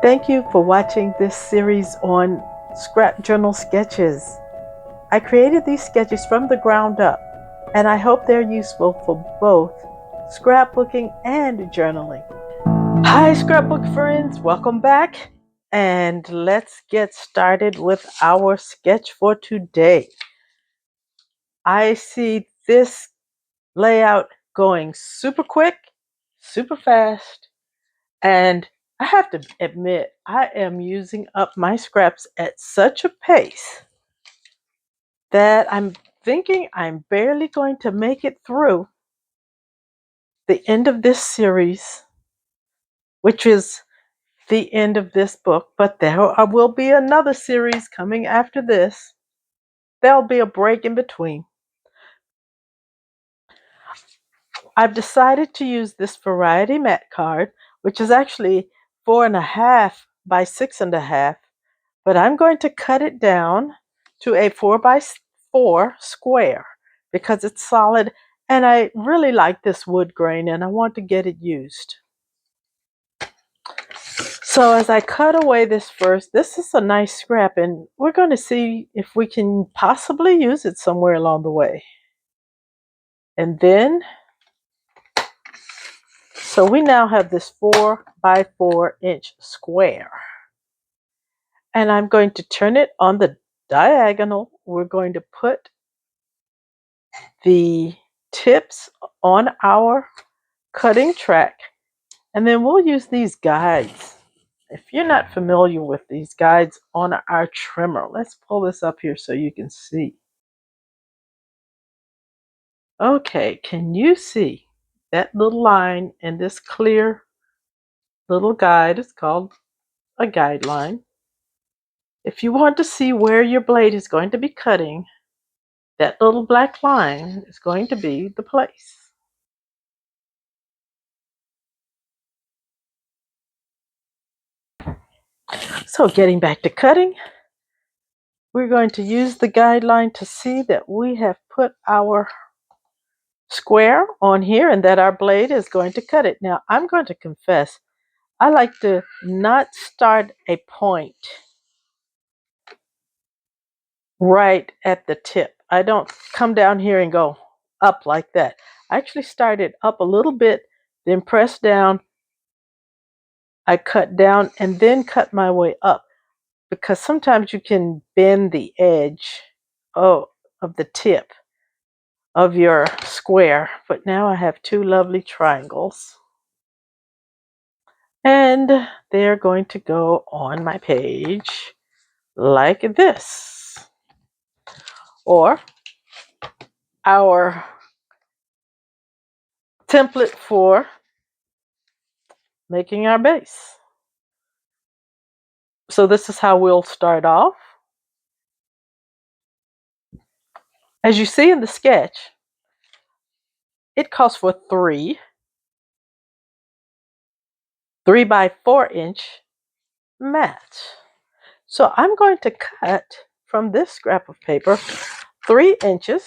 Thank you for watching this series on scrap journal sketches. I created these sketches from the ground up, and I hope they're useful for both scrapbooking and journaling. Hi, scrapbook friends, welcome back. And let's get started with our sketch for today. I see this layout going super quick, super fast, and I have to admit, I am using up my scraps at such a pace that I'm thinking I'm barely going to make it through the end of this series, which is the end of this book. But there will be another series coming after this. There'll be a break in between. I've decided to use this variety mat card, which is actually 4.5 by 6.5. But I'm going to cut it down to a 4 by 4 square because it's solid and I really like this wood grain and I want to get it used. So as I cut away this first, this is a nice scrap and we're going to see if we can possibly use it somewhere along the way. And then, so we now have this 4 by 4 inch square. And I'm going to turn it on the diagonal. We're going to put the tips on our cutting track, and then we'll use these guides. If you're not familiar with these guides on our trimmer, let's pull this up here so you can see. Okay, can you see that little line in this clear little guide? It's called a guideline. If you want to see where your blade is going to be cutting, that little black line is going to be the place. So getting back to cutting, we're going to use the guideline to see that we have put our square on here and that our blade is going to cut it. Now, I'm going to confess, I like to not start a point right at the tip. I don't come down here and go up like that. I actually start it up a little bit, then press down. I cut down and then cut my way up because sometimes you can bend the edge of the tip of your square. But now I have two lovely triangles. And they're going to go on my page like this. Or our template for making our base. So this is how we'll start off. As you see in the sketch, it calls for 3 by 4 inch mats. So I'm going to cut from this scrap of paper 3 inches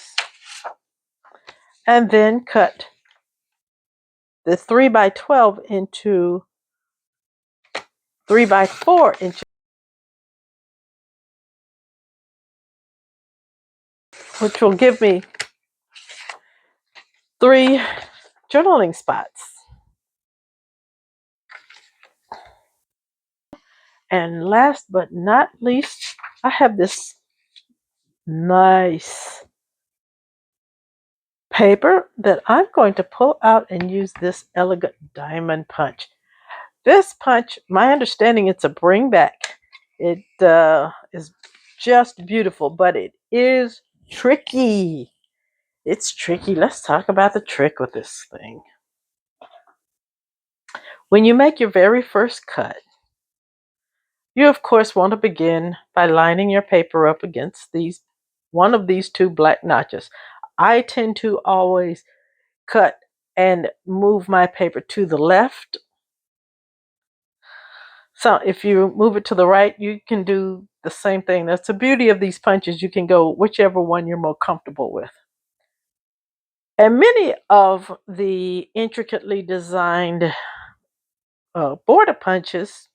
and then cut the 3 by 12 into 3 by 4 inches, which will give me 3 journaling spots. And last but not least, I have this nice paper that I'm going to pull out and use this elegant diamond punch. This punch, my understanding, it's a bring back. It is just beautiful, but it is tricky. It's tricky. Let's talk about the trick with this thing. When you make your very first cut, you of course want to begin by lining your paper up against one of these two black notches. I tend to always cut and move my paper to the left. So if you move it to the right, you can do the same thing. That's the beauty of these punches. You can go whichever one you're more comfortable with. And many of the intricately designed border punches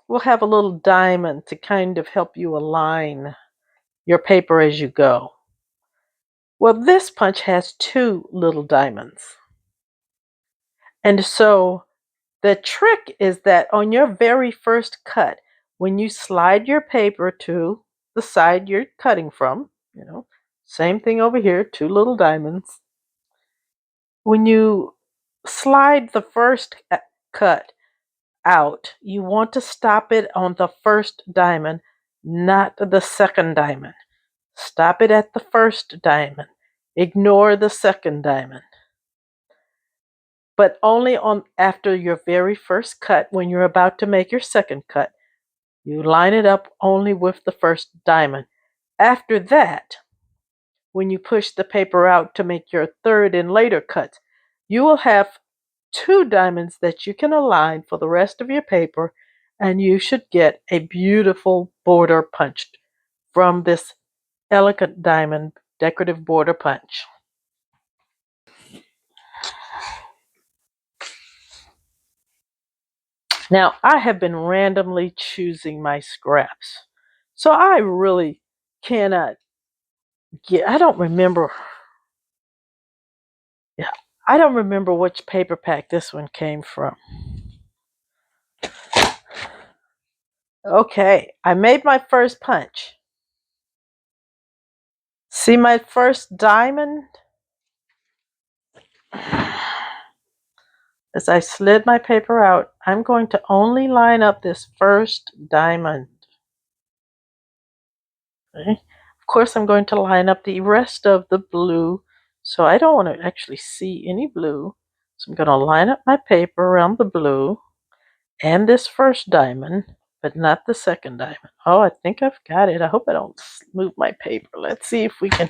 will have a little diamond to kind of help you align your paper as you go. Well, this punch has 2 little diamonds. And so the trick is that on your very first cut, when you slide your paper to the side you're cutting from, same thing over here, 2 little diamonds. When you slide the first cut out, you want to stop it on the first diamond, not the second diamond. Stop it at the first diamond. Ignore the second diamond. But only on after your very first cut, when you're about to make your second cut, you line it up only with the first diamond. After that, when you push the paper out to make your third and later cuts, you will have 2 diamonds that you can align for the rest of your paper, and you should get a beautiful border punched from this elegant diamond decorative border punch. Now, I have been randomly choosing my scraps, so I really cannot I don't remember. Yeah, I don't remember which paper pack this one came from. Okay, I made my first punch. See my first diamond? As I slid my paper out, I'm going to only line up this first diamond. Okay. Of course, I'm going to line up the rest of the blue, so I don't want to actually see any blue. So I'm going to line up my paper around the blue and this first diamond, but not the second diamond. Oh, I think I've got it. I hope I don't move my paper. Let's see if we can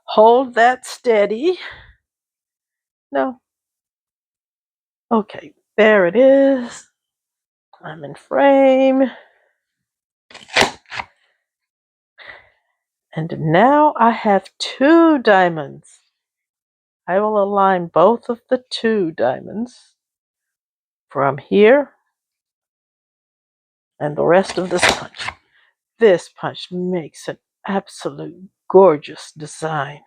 hold that steady. No. Okay, there it is. I'm in frame. And now I have 2 diamonds. I will align both of the 2 diamonds from here and the rest of this punch. This punch makes an absolute gorgeous design.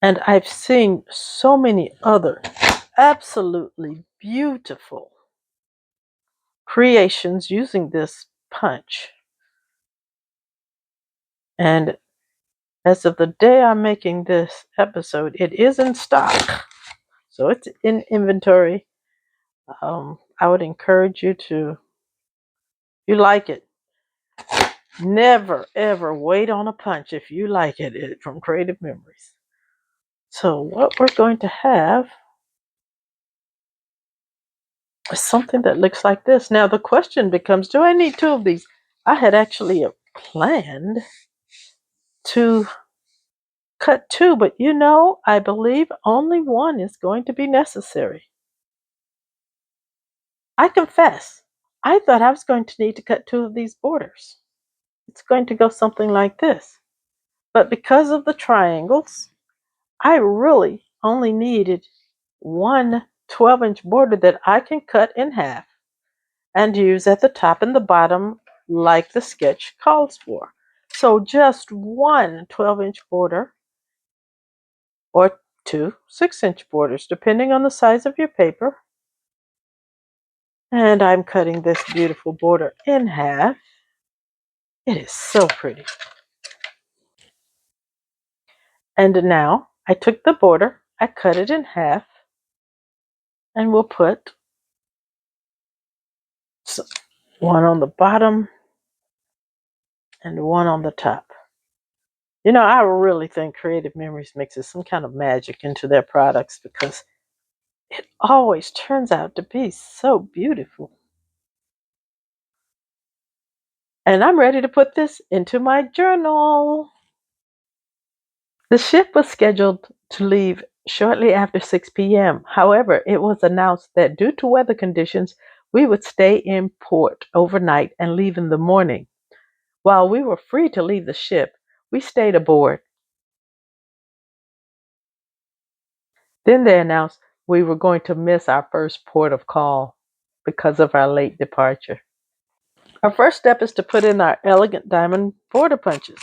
And I've seen so many other absolutely beautiful creations using this punch. And as of the day I'm making this episode, it is in stock. So it's in inventory. I would encourage you to, if you like it, never ever wait on a punch if you like it from Creative Memories. So what we're going to have is something that looks like this. Now the question becomes, do I need 2 of these? I had actually planned to cut 2, but I believe only 1 is going to be necessary. I confess, I thought I was going to need to cut 2 of these borders. It's going to go something like this. But because of the triangles, I really only needed 1 12-inch border that I can cut in half and use at the top and the bottom like the sketch calls for. So just 1 12-inch border or 2 6-inch borders, depending on the size of your paper. And I'm cutting this beautiful border in half. It is so pretty. And now I took the border, I cut it in half, and we'll put 1 on the bottom and 1 on the top. I really think Creative Memories mixes some kind of magic into their products because it always turns out to be so beautiful. And I'm ready to put this into my journal. The ship was scheduled to leave shortly after 6 p.m. However, it was announced that due to weather conditions, we would stay in port overnight and leave in the morning. While we were free to leave the ship, we stayed aboard. Then they announced we were going to miss our first port of call because of our late departure. Our first step is to put in our elegant diamond border punches.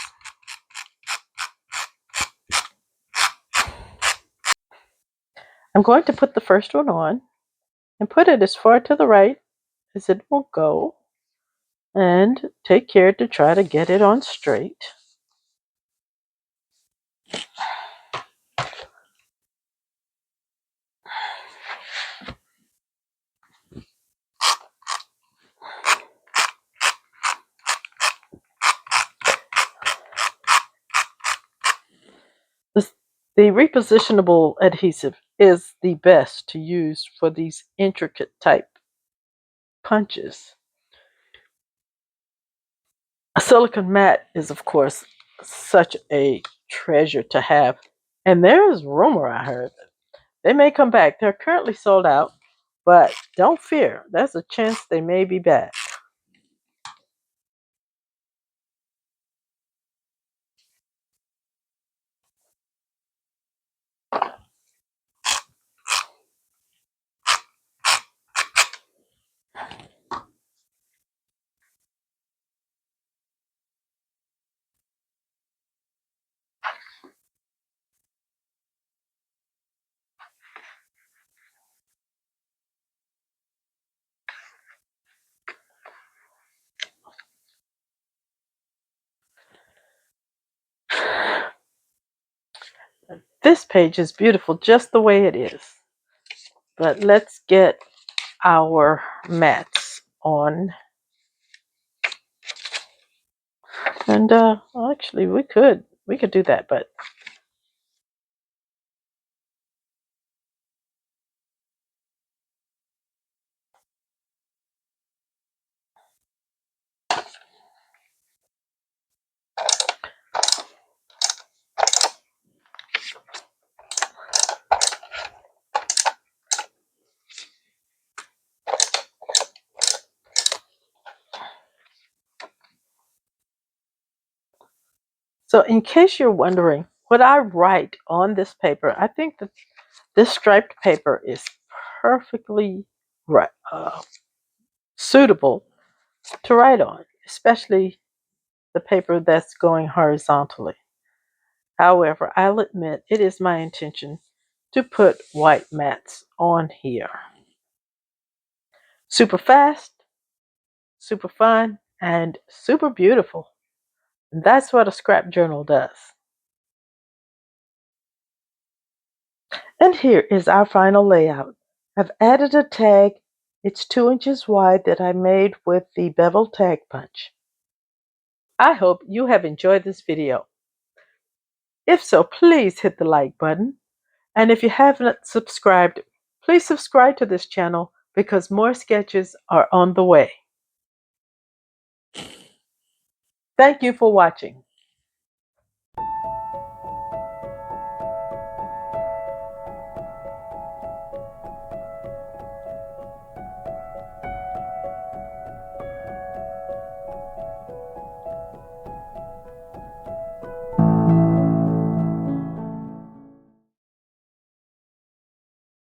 I'm going to put the first one on and put it as far to the right as it will go, and take care to try to get it on straight. The repositionable adhesive is the best to use for these intricate type punches. A silicone mat is, of course, such a treasure to have. And there is rumor, I heard, they may come back. They're currently sold out, but don't fear. There's a chance they may be back. This page is beautiful just the way it is. But let's get our mats on. And actually we could do that, but so in case you're wondering what I write on this paper, I think that this striped paper is perfectly suitable to write on, especially the paper that's going horizontally. However, I'll admit it is my intention to put white mats on here. Super fast, super fun, and super beautiful. And that's what a scrap journal does. And here is our final layout. I've added a tag. It's 2 inches wide that I made with the bevel tag punch. I hope you have enjoyed this video. If so, please hit the like button. And if you haven't subscribed, please subscribe to this channel because more sketches are on the way. Thank you for watching.